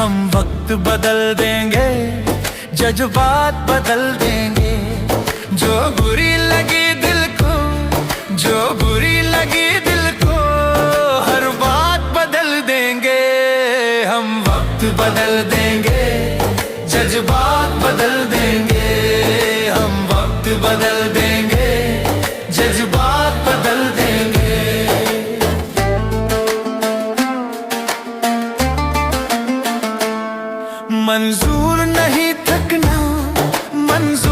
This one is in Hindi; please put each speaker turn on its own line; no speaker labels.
हम वक्त बदल देंगे, जज्बात बदल देंगे। जो बुरी लगी दिल को, जो बुरी लगी दिल को, हर बात बदल देंगे। हम वक्त बदल देंगे, जज्बात बदल देंगे। हम वक्त बदल देंगे, जज्बात बदल देंगे। मंजूर नहीं थकना, मंजूर